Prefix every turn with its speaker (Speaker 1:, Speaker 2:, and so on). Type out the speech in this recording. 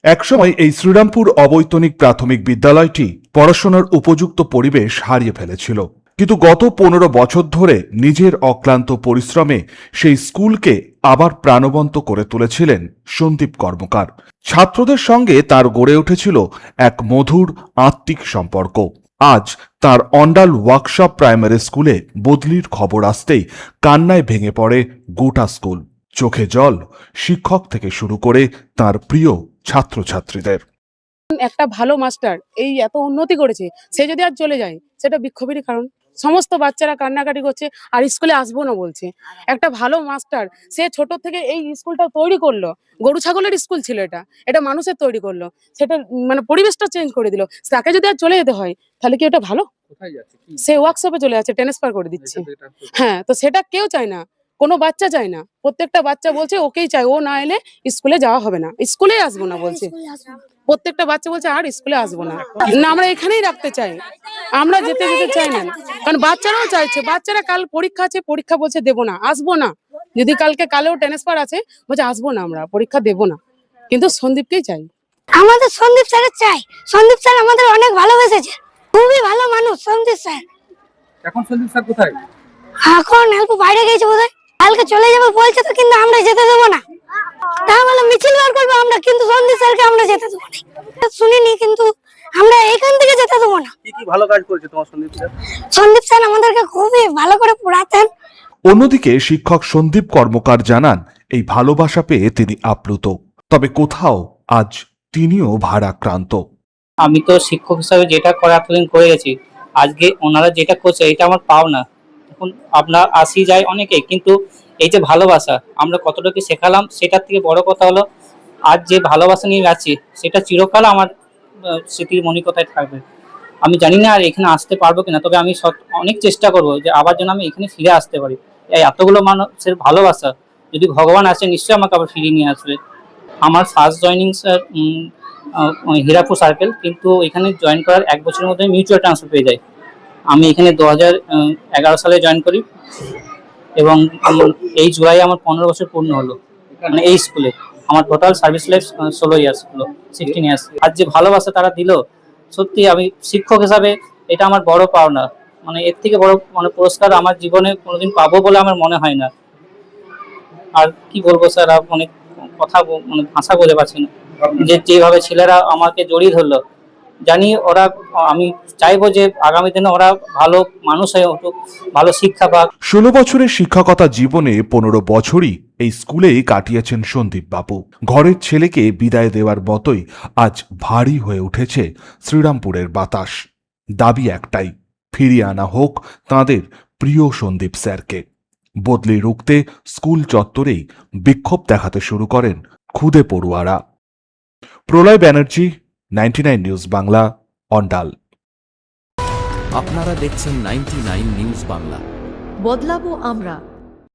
Speaker 1: একসময় এই শ্রীরামপুর অবৈতনিক প্রাথমিক বিদ্যালয়টি পড়াশোনার উপযুক্ত পরিবেশ হারিয়ে ফেলেছিল, কিন্তু গত 15 বছর ধরে নিজের অক্লান্ত পরিশ্রমে সেই স্কুলকে আবার প্রাণবন্ত করে তুলেছিলেন সন্দীপ কর্মকার। ছাত্রদের সঙ্গে তার গড়ে উঠেছিল এক মধুর আত্মিক সম্পর্ক। আজ তার অন্ডাল ওয়ার্কশপ প্রাইমারি স্কুলে বদলির খবর আসতেই কান্নায় ভেঙে পড়ে গোটা স্কুল। চোখে জল শিক্ষক থেকে শুরু করে তার প্রিয় ছাত্রছাত্রীদের।
Speaker 2: একটা ভালো মাস্টার এই এত উন্নতি করেছে, সে যদি আজ চলে যায় সেটা বিক্ষোভেরই কারণ। সমস্ত বাচ্চারা কান্নাকাটি করছে আর স্কুলে আসবো না বলছে। একটা ভালো মাস্টার, সে ছোট থেকে এই স্কুলটা তৈরি করলো, গরু ছাগলের স্কুল ছিল এটা, এটা মানুষের তৈরি করলো, সেটা মানে পরিবেশটা চেঞ্জ করে দিল। তাকে যদি আর চলে যেতে হয় তাহলে কি এটা ভালো? সে ওয়ার্কশপে চলে যাচ্ছে, ট্রান্সফার করে দিচ্ছে। হ্যাঁ, তো সেটা কেউ চায় না, কোনো বাচ্চা চায় না। প্রত্যেকটা বাচ্চা বলছে ওকেই চাই, ও না এলে স্কুলে যাওয়া হবে না, স্কুলে আসবো না বলছে। প্রত্যেকটা বাচ্চা বলছে আর স্কুলে আসবো না, না আমরা এখানেই রাখতে চাই, আমরা যেতে চাই না। কারণ বাচ্চারাও চাইছে, বাচ্চারা কাল পরীক্ষা আছে, পরীক্ষা বলছে দেবো না, আসবো না। যদি কালেও ট্রান্সফার আছে বলছে আসবো না, আমরা পরীক্ষা দেবো না, কিন্তু সন্দীপকেই চাই।
Speaker 3: আমাদের সন্দীপ স্যারের চাই। সন্দীপ স্যার আমাদের অনেক ভালোবেসেছে, খুবই ভালো মানুষ সন্দীপ স্যার।
Speaker 4: এখন সন্দীপ স্যার কোথায়?
Speaker 3: এখন একটু বাইরে গেছে বোধহয়, কালকে চলে যাবে বলছে তো, কিন্তু আমরা যেতে দেবো না। তাহলে মিছিল বার করবো আমরা, কিন্তু সন্দীপ স্যারকে আমরা যেতে দেবো না। শুনিনি, কিন্তু আমরা এখান থেকে যেতে দেবো না।
Speaker 4: কি কি ভালো কাজ করেছে তোমার সন্দীপ স্যার?
Speaker 3: সন্দীপ স্যার আমাদেরকে খুবই ভালো করে পড়াতেন।
Speaker 1: অন্যদিকে শিক্ষক সন্দীপ কর্মকার জানান, এই ভালোবাসা পেয়ে তিনি আপ্লুত, তবে কোথাও আজ তিনিও ভারাক্রান্ত।
Speaker 5: আমি তো শিক্ষক হিসাবে যেটা করে এতদিন করে গেছি, আজকে ওনারা যেটা করছে এটা আমার পাও না। এখন আপনার আসি যায় অনেকে, কিন্তু এই যে ভালোবাসা আমরা কতটুকু শেখালাম, সেটার থেকে বড় কথা হলো আজ যে ভালোবাসা নিয়ে যাচ্ছি সেটা চিরকাল আমার স্মৃতির মণিকোঠায় থাকবে। আমি জানি না আর এখানে আসতে পারবো কিনা, তবে আমি অনেক চেষ্টা করবো যে আবার যেন আমি এখানে ফিরে আসতে পারি। এই এতগুলো মানুষের ভালোবাসা, যদি ভগবান আসে নিশ্চয়ই আমাকে আবার ফিরিয়ে নিয়ে আসবে। আমার first joining sir Hirapur circle, কিন্তু এখানে জয়েন করার 1 বছরের মধ্যে মিউচুয়াল ট্রান্সফার পেয়ে যায়। আমি এখানে 2011 সালে জয়েন করি এবং এই জুলাই আমার 15 বছর পূর্ণ হলো, মানে এই স্কুলে। আমার টোটাল সার্ভিস লাইফ 16 ইয়ার্স হলো, 16 ইয়ার্স। আর যে ভালোবাসা তারা দিল, সত্যি আমি শিক্ষক হিসাবে এটা আমার বড় পাওনা। মানে এর থেকে বড় পুরস্কার আমার জীবনে কোনোদিন পাবো বলে আমার মনে হয় না। আর কি বলবো স্যার, অনেক কথা ভাষা বলে পাচ্ছি না, যেভাবে ছেলেরা আমাকে জড়িয়ে ধরলো। জানি ওরা, আমি চাইবো যে আগামী দিনে ওরা ভালো মানুষ হয়ে উঠুক, ভালো শিক্ষা পাক।
Speaker 1: 16 বছরের শিক্ষকতা জীবনে 15 বছরই এই স্কুলেই কাটিয়েছেন সন্দীপ বাবু। ঘরের ছেলেকে বিদায় দেওয়ার মতোই আজ ভারী হয়ে উঠেছে শ্রীরামপুরের বাতাস। দাবি একটাই, ফিরিয়ে আনা হোক তাঁদের প্রিয় সন্দীপ স্যারকে। বদলি রুখতে স্কুল চত্বরেই বিক্ষোভ দেখাতে শুরু করেন খুদে পড়ুয়ারা। প্রলয় ব্যানার্জি, 99 নিউজ বাংলা, অন্ডাল।
Speaker 6: আপনারা দেখছেন 99 নিউজ বাংলা।
Speaker 7: বদলাবো আমরা।